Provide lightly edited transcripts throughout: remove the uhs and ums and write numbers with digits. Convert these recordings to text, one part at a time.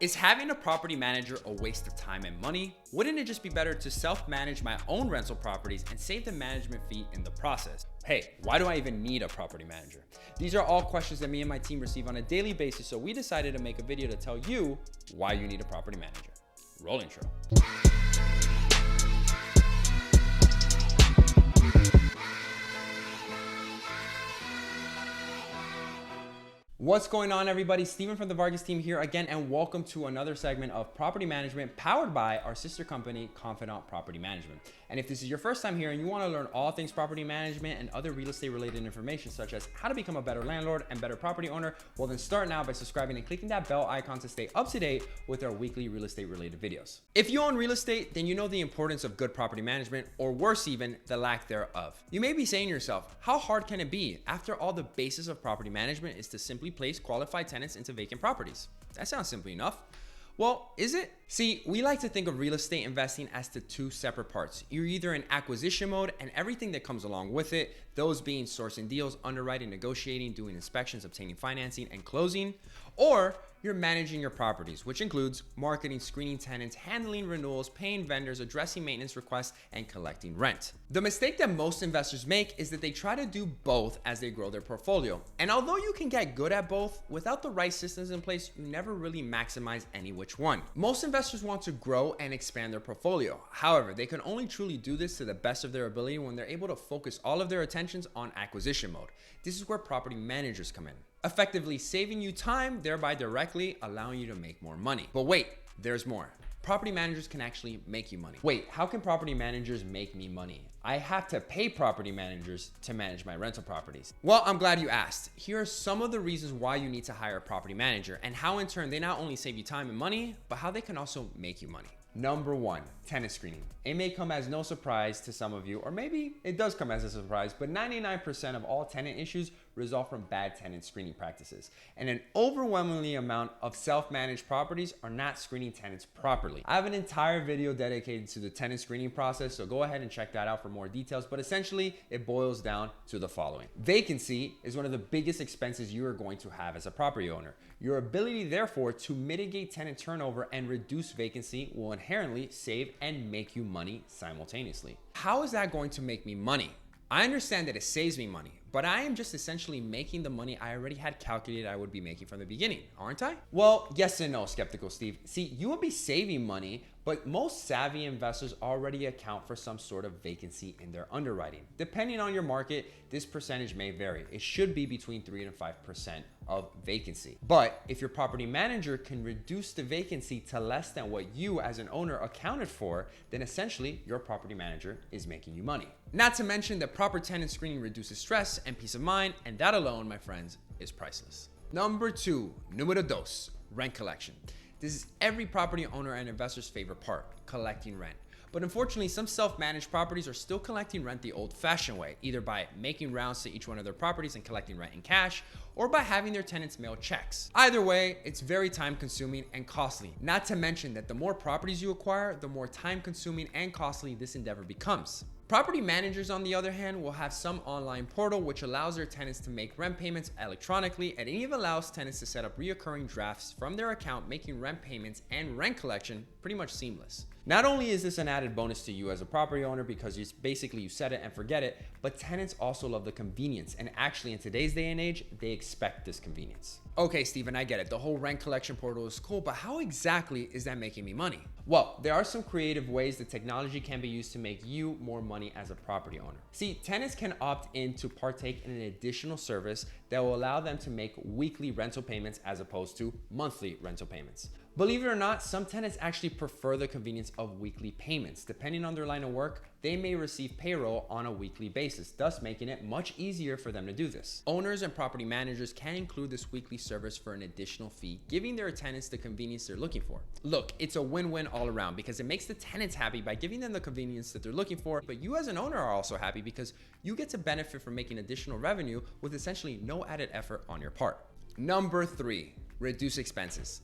Is having a property manager a waste of time and money? Wouldn't it just be better to self-manage my own rental properties and save the management fee in the process? Hey, why do I even need a property manager? These are all questions that me and my team receive on a daily basis, so we decided to make a video to tell you why you need a property manager. Roll intro. What's going on, everybody? Steven from the Vargas team here again, and welcome to another segment of property management powered by our sister company, Confidant Property Management. And if this is your first time here and you want to learn all things property management and other real estate related information, such as how to become a better landlord and better property owner, well then start now by subscribing and clicking that bell icon to stay up to date with our weekly real estate related videos. If you own real estate, then you know the importance of good property management, or worse even, the lack thereof. You may be saying to yourself, how hard can it be? After all, the basis of property management is to simply place qualified tenants into vacant properties. That sounds simple enough. Well, is it? See, we like to think of real estate investing as the two separate parts. You're either in acquisition mode and everything that comes along with it, those being sourcing deals, underwriting, negotiating, doing inspections, obtaining financing, and closing, or you're managing your properties, which includes marketing, screening tenants, handling renewals, paying vendors, addressing maintenance requests, and collecting rent. The mistake that most investors make is that they try to do both as they grow their portfolio. And although you can get good at both, without the right systems in place, you never really maximize any which one. Most investors want to grow and expand their portfolio. However, they can only truly do this to the best of their ability when they're able to focus all of their attentions on acquisition mode. This is where property managers come in, effectively saving you time, thereby directly allowing you to make more money. But wait, there's more. Property managers can actually make you money. Wait, how can property managers make me money? I have to pay property managers to manage my rental properties. Well, I'm glad you asked. Here are some of the reasons why you need to hire a property manager, and how in turn they not only save you time and money, but how they can also make you money. Number one, tenant screening. It may come as no surprise to some of you, or maybe it does come as a surprise, but 99% of all tenant issues result from bad tenant screening practices. And an overwhelmingly amount of self-managed properties are not screening tenants properly. I have an entire video dedicated to the tenant screening process, so go ahead and check that out for more details. But essentially, it boils down to the following. Vacancy is one of the biggest expenses you are going to have as a property owner. Your ability, therefore, to mitigate tenant turnover and reduce vacancy will inherently save and make you money simultaneously. How is that going to make me money? I understand that it saves me money, but I am just essentially making the money I already had calculated I would be making from the beginning, aren't I? Well, yes and no, Skeptical Steve. See, you would be saving money, but most savvy investors already account for some sort of vacancy in their underwriting. Depending on your market, this percentage may vary. It should be between 3 and 5% of vacancy. But if your property manager can reduce the vacancy to less than what you as an owner accounted for, then essentially your property manager is making you money. Not to mention that proper tenant screening reduces stress and peace of mind, and that alone, my friends, is priceless. Number two, número dos, rent collection. This is every property owner and investor's favorite part, collecting rent. But unfortunately, some self-managed properties are still collecting rent the old-fashioned way, either by making rounds to each one of their properties and collecting rent in cash, or by having their tenants mail checks. Either way, it's very time-consuming and costly. Not to mention that the more properties you acquire, the more time-consuming and costly this endeavor becomes. Property managers, on the other hand, will have some online portal which allows their tenants to make rent payments electronically, and it even allows tenants to set up reoccurring drafts from their account, making rent payments and rent collection pretty much seamless. Not only is this an added bonus to you as a property owner because you set it and forget it, but tenants also love the convenience, and actually in today's day and age, they expect this convenience. Okay, Steven, I get it. The whole rent collection portal is cool, but how exactly is that making me money? Well, there are some creative ways that technology can be used to make you more money as a property owner. See, tenants can opt in to partake in an additional service that will allow them to make weekly rental payments as opposed to monthly rental payments. Believe it or not, some tenants actually prefer the convenience of weekly payments. Depending on their line of work, they may receive payroll on a weekly basis, thus making it much easier for them to do this. Owners and property managers can include this weekly service for an additional fee, giving their tenants the convenience they're looking for. Look, it's a win-win all around because it makes the tenants happy by giving them the convenience that they're looking for, but you as an owner are also happy because you get to benefit from making additional revenue with essentially no added effort on your part. Number three, reduce expenses.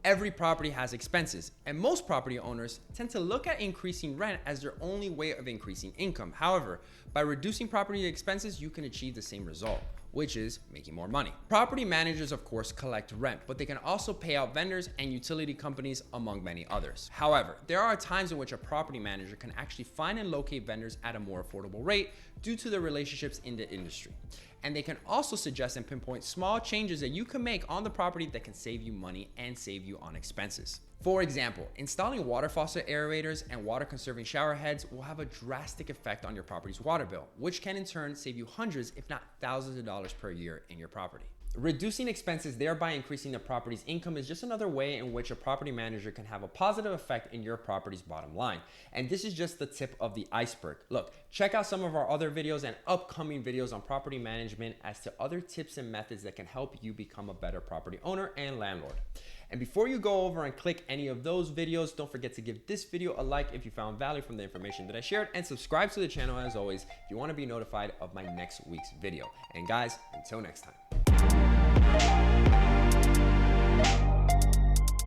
Every property has expenses, and most property owners tend to look at increasing rent as their only way of increasing income. However, by reducing property expenses, you can achieve the same result. which is making more money. Property managers, of course, collect rent, but they can also pay out vendors and utility companies, among many others. However, there are times in which a property manager can actually find and locate vendors at a more affordable rate due to their relationships in the industry. And they can also suggest and pinpoint small changes that you can make on the property that can save you money and save you on expenses. For example, installing water faucet aerators and water conserving shower heads will have a drastic effect on your property's water bill, which can in turn save you hundreds, if not thousands of dollars per year in your property. Reducing expenses, thereby increasing the property's income, is just another way in which a property manager can have a positive effect in your property's bottom line. And this is just the tip of the iceberg. Look, check out some of our other videos and upcoming videos on property management as to other tips and methods that can help you become a better property owner and landlord. And before you go over and click any of those videos, don't forget to give this video a like if you found value from the information that I shared, and subscribe to the channel as always if you want to be notified of my next week's video. And guys, until next time.